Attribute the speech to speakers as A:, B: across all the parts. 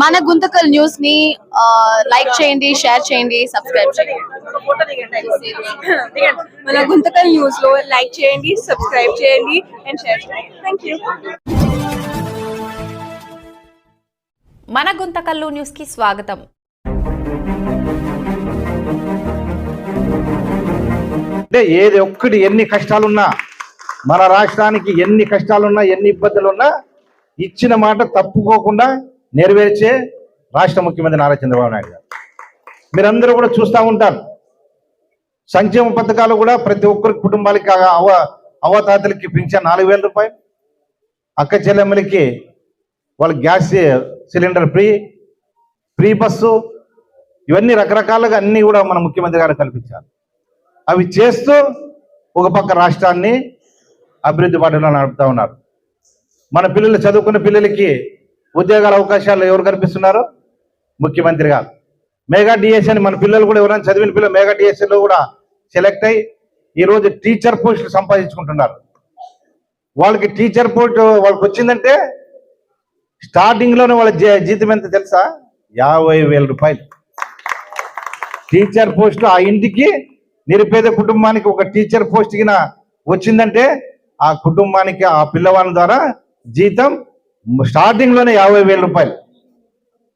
A: మన గుంతకల్ న్యూస్ ని లైక్ చేయండి, షేర్ చేయండి, సబ్స్క్రైబ్ చేయండి.
B: మన గుంతకల్ న్యూస్ లో లైక్ చేయండి, సబ్స్క్రైబ్ చేయండి అండ్ షేర్ చేయండి. థాంక్యూ.
C: మన గుంతకల్లు న్యూస్ కి స్వాగతం.
D: అంటే ఏది ఒక్కటి ఎన్ని కష్టాలున్నా, మన రాష్ట్రానికి ఎన్ని కష్టాలున్నా, ఎన్ని ఇబ్బందులున్నా ఇచ్చిన మాట తప్పుకోకుండా నెరవేర్చే రాష్ట్ర ముఖ్యమంత్రి నారా చంద్రబాబు నాయుడు గారు. మీరందరూ కూడా చూస్తూ ఉంటారు. సంక్షేమ పథకాలు కూడా ప్రతి ఒక్కరి కుటుంబాలకి అవతాతలకి పింఛన్ 4,000 రూపాయలు, అక్క చెల్లెమ్మలకి వాళ్ళ గ్యాస్ సిలిండర్ ఫ్రీ బస్సు, ఇవన్నీ రకరకాలుగా అన్నీ కూడా మన ముఖ్యమంత్రి గారు కల్పించారు. అవి చేస్తూ ఒక పక్క రాష్ట్రాన్ని అభివృద్ధి బాటలో నడుపుతూ ఉన్నారు. మన పిల్లలు చదువుకున్న పిల్లలకి ఉద్యోగాల అవకాశాలు ఎవరు కల్పిస్తున్నారు? ముఖ్యమంత్రి గారు. మెగా డిఎస్సి అని మన పిల్లలు కూడా ఎవరైనా చదివిన పిల్లలు మెగా డిఎస్సిలో కూడా సెలెక్ట్ అయ్యి ఈరోజు టీచర్ పోస్టులు సంపాదించుకుంటున్నారు. వాళ్ళకి టీచర్ పోస్ట్ వాళ్ళకి వచ్చిందంటే స్టార్టింగ్లోనే వాళ్ళ జీతం ఎంత తెలుసా? 50,000 రూపాయలు టీచర్ పోస్టు. ఆ ఇంటికి నిరుపేద కుటుంబానికి ఒక టీచర్ పోస్ట్ కింద వచ్చిందంటే ఆ కుటుంబానికి ఆ పిల్లవాళ్ళ ద్వారా జీతం స్టార్టింగ్లోనే 50,000 రూపాయలు.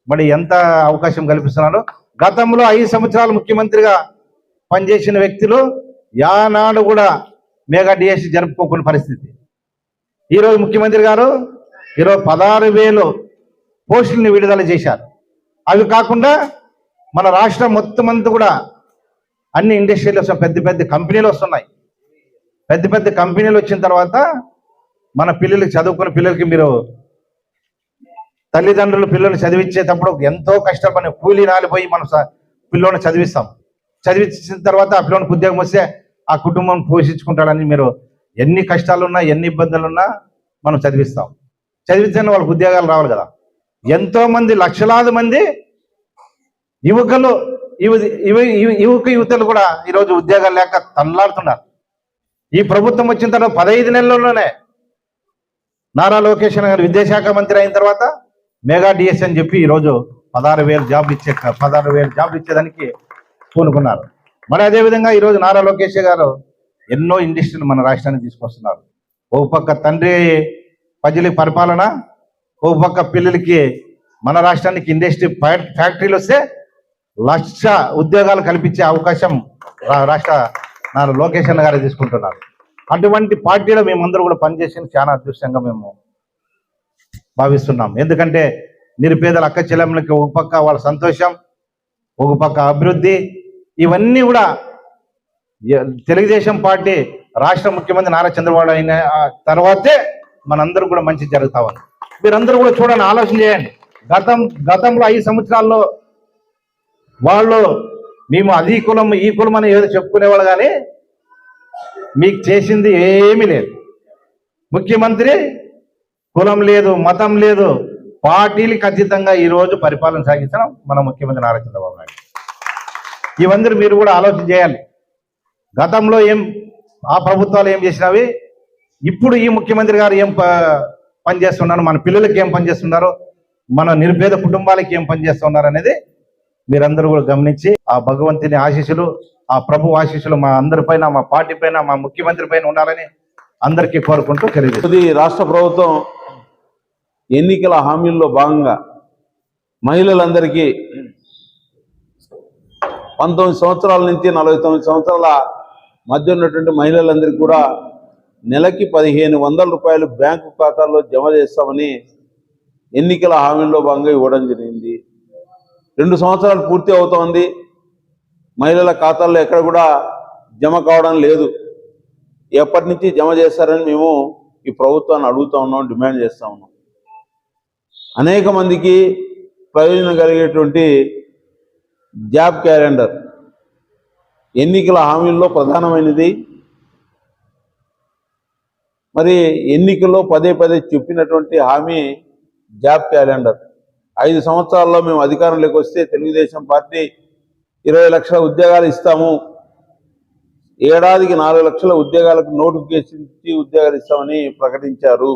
D: మరి ఎంత అవకాశం కల్పిస్తున్నారు? గతంలో 5 సంవత్సరాలు ముఖ్యమంత్రిగా పనిచేసిన వ్యక్తులు యానాడు కూడా మెగా డిఎస్సి జరుపుకోకున్న పరిస్థితి. ఈరోజు ముఖ్యమంత్రి గారు ఈరోజు 16,000 పోస్టుల్ని విడుదల చేశారు. అవి కాకుండా మన రాష్ట్రం మొత్తం అంతా కూడా అన్ని ఇండస్ట్రీలు వస్తాయి, పెద్ద పెద్ద కంపెనీలు వస్తున్నాయి. పెద్ద పెద్ద కంపెనీలు వచ్చిన తర్వాత మన పిల్లలకి చదువుకున్న పిల్లలకి మీరు తల్లిదండ్రులు పిల్లల్ని చదివించేటప్పుడు ఎంతో కష్టపడి కూలీ నాలిపోయి మనం పిల్లోని చదివిస్తాం. చదివించిన తర్వాత ఆ పిల్లోనికి ఉద్యోగం వస్తే ఆ కుటుంబం పోషించుకుంటాడని మీరు ఎన్ని కష్టాలున్నా ఎన్ని ఇబ్బందులున్నా మనం చదివిస్తాం. చదివించిన వాళ్ళకి ఉద్యోగాలు రావాలి కదా. ఎంతోమంది లక్షలాది మంది యువకులు యువతలు కూడా ఈరోజు ఉద్యోగాలు లేక తనలాడుతున్నారు. ఈ ప్రభుత్వం వచ్చిన తర్వాత 15 నెలల్లోనే నారా లోకేష్ గారు విద్యాశాఖ మంత్రి అయిన తర్వాత మెగా డిఎస్ అని చెప్పి ఈరోజు 16,000 జాబ్లు ఇచ్చేదానికి పూనుకున్నారు. మరి అదేవిధంగా ఈరోజు నారా లోకేష్ గారు ఎన్నో ఇండస్ట్రీలు మన రాష్ట్రానికి తీసుకొస్తున్నారు. ఒక పక్క తండ్రి ప్రజలకి పరిపాలన, ఒక పక్క పిల్లలకి మన రాష్ట్రానికి ఇండస్ట్రీ ఫ్యాక్టరీలు వస్తే 1,00,000 ఉద్యోగాలు కల్పించే అవకాశం రాష్ట్ర నారా లోకేష్ గారు తీసుకుంటున్నారు. అటువంటి పార్టీలో మేమందరూ కూడా పనిచేసి చాలా అదృష్టంగా మేము భావిస్తున్నాం. ఎందుకంటే నిరుపేదల అక్క చెల్లెమ్మలకి ఒక పక్క వాళ్ళ సంతోషం, ఒక పక్క అభివృద్ధి, ఇవన్నీ కూడా తెలుగుదేశం పార్టీ రాష్ట్ర ముఖ్యమంత్రి నారా చంద్రబాబు అయిన తర్వాతే మనందరూ కూడా మంచి జరుగుతా ఉంది. మీరందరూ కూడా చూడండి, ఆలోచన చేయండి. గతంలో 5 సంవత్సరాల్లో వాళ్ళు మేము అది కులం ఈ కులం అని ఏదో చెప్పుకునేవాళ్ళు, కానీ మీకు చేసింది ఏమీ లేదు. ముఖ్యమంత్రి కులం లేదు, మతం లేదు, పార్టీలకు అతీతంగా ఈరోజు పరిపాలన సాగించడం మన ముఖ్యమంత్రి నారా చంద్రబాబు నాయుడు. ఇవందరూ మీరు కూడా ఆలోచన చేయాలి. గతంలో ఆ ప్రభుత్వాలు ఏం చేసినవి, ఇప్పుడు ఈ ముఖ్యమంత్రి గారు ఏం పనిచేస్తున్నారు, మన పిల్లలకి ఏం పనిచేస్తున్నారు, మన నిరుపేద కుటుంబాలకి ఏం పనిచేస్తున్నారు అనేది మీరందరూ కూడా గమనించి ఆ భగవంతుని ఆశీస్సులు, ఆ ప్రభు ఆశీస్సులు మా అందరిపైన, మా పార్టీ పైన, మా ముఖ్యమంత్రి పైన ఉండాలని అందరికీ కోరుకుంటూ తెలియదు.
E: రాష్ట్ర ప్రభుత్వం ఎన్నికల హామీల్లో భాగంగా మహిళలందరికీ 19 సంవత్సరాల నుంచి 49 సంవత్సరాల మధ్య ఉన్నటువంటి మహిళలందరికీ కూడా నెలకి 1,500 రూపాయలు బ్యాంకు ఖాతాల్లో జమ చేస్తామని ఎన్నికల హామీల్లో భాగంగా ఇవ్వడం జరిగింది. 2 సంవత్సరాలు పూర్తి అవుతోంది, మహిళల ఖాతాల్లో ఎక్కడ కూడా జమ కావడం లేదు. ఎప్పటి నుంచి జమ చేస్తారని మేము ఈ ప్రభుత్వాన్ని అడుగుతా ఉన్నాం, డిమాండ్ చేస్తూ ఉన్నాం. అనేక మందికి ప్రయోజనం కలిగేటువంటి జాబ్ క్యాలెండర్ ఎన్నికల హామీల్లో ప్రధానమైనది. మరి ఎన్నికల్లో పదే చెప్పినటువంటి హామీ జాబ్ క్యాలెండర్. 5 సంవత్సరాల్లో మేము అధికారంలోకి వస్తే తెలుగుదేశం పార్టీ 20 లక్షల ఉద్యోగాలు ఇస్తాము, ఏడాదికి 4 లక్షల ఉద్యోగాలకు నోటిఫికేషన్ ఇచ్చి ఉద్యోగాలు ఇస్తామని ప్రకటించారు.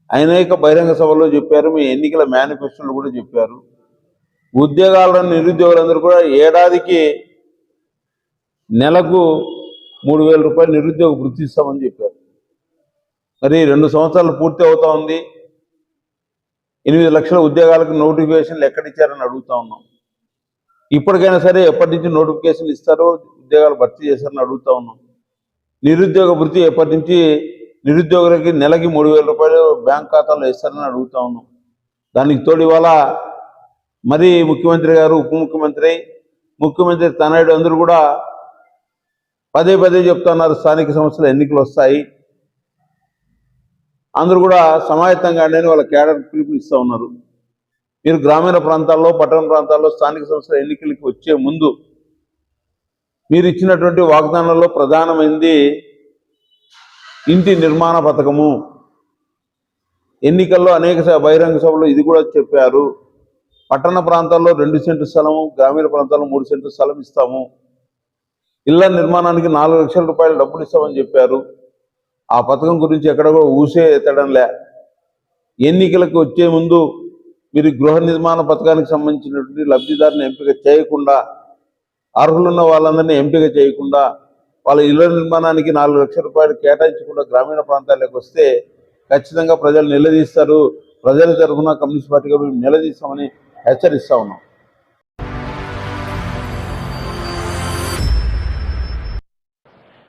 E: అనేక బహిరంగ సభల్లో చెప్పారు, మీ ఎన్నికల మేనిఫెస్టోలు కూడా చెప్పారు. ఉద్యోగాలను నిరుద్యోగులందరూ కూడా ఏడాదికి నెలకు 3,000 రూపాయలు నిరుద్యోగ వృత్తి ఇస్తామని చెప్పారు. మరి 2 సంవత్సరాలు పూర్తి అవుతా ఉంది. 8 లక్షల ఉద్యోగాలకు నోటిఫికేషన్లు ఎక్కడిచ్చారని అడుగుతా ఉన్నాం. ఇప్పటికైనా సరే ఎప్పటి నుంచి నోటిఫికేషన్లు ఇస్తారో, ఉద్యోగాలు భర్తీ చేశారని అడుగుతా ఉన్నాం. నిరుద్యోగ వృత్తి ఎప్పటి నుంచి నిరుద్యోగులకి నెలకి 3,000 రూపాయలు బ్యాంక్ ఖాతాలో ఇస్తారని అడుగుతా ఉన్నాం. దానికి తోడు ఇవాళ మరి ముఖ్యమంత్రి గారు, ఉప ముఖ్యమంత్రి తనయుడు అందరూ కూడా పదే చెప్తున్నారు, స్థానిక సంస్థల ఎన్నికలు వస్తాయి, అందరూ కూడా సమాయత్తంగా వాళ్ళ కేడర్ పిలుపునిస్తూ ఉన్నారు. మీరు గ్రామీణ ప్రాంతాల్లో, పట్టణ ప్రాంతాల్లో స్థానిక సంస్థల ఎన్నికలకి వచ్చే ముందు మీరు ఇచ్చినటువంటి వాగ్దానాల్లో ప్రధానమైనది ఇంటి నిర్మాణ పథకము. ఎన్నికల్లో అనేక బహిరంగ సభలో ఇది కూడా చెప్పారు. పట్టణ ప్రాంతాల్లో 2 సెంటు స్థలము, గ్రామీణ ప్రాంతాల్లో 3 సెంటు స్థలం ఇస్తాము, ఇళ్ల నిర్మాణానికి 4 లక్షల రూపాయలు డబ్బులు ఇస్తామని చెప్పారు. ఆ పథకం గురించి ఎక్కడ కూడా ఊసే ఎత్తడంలే. ఎన్నికలకు వచ్చే ముందు మీరు గృహ నిర్మాణ పథకానికి సంబంధించినటువంటి లబ్ధిదారుని ఎంపిక చేయకుండా, అర్హులున్న వాళ్ళందరినీ ఎంపిక చేయకుండా, వాళ్ళ ఇళ్ల నిర్మాణానికి 4 లక్షల రూపాయలు కేటాయించకుండా గ్రామీణ ప్రాంతాలకు వస్తే ఖచ్చితంగా ప్రజలు నిలదీస్తారు. ప్రజల తరఫున కమ్యూనిస్ట్ పార్టీగా మేము నిలదీస్తామని హెచ్చరిస్తా ఉన్నాం.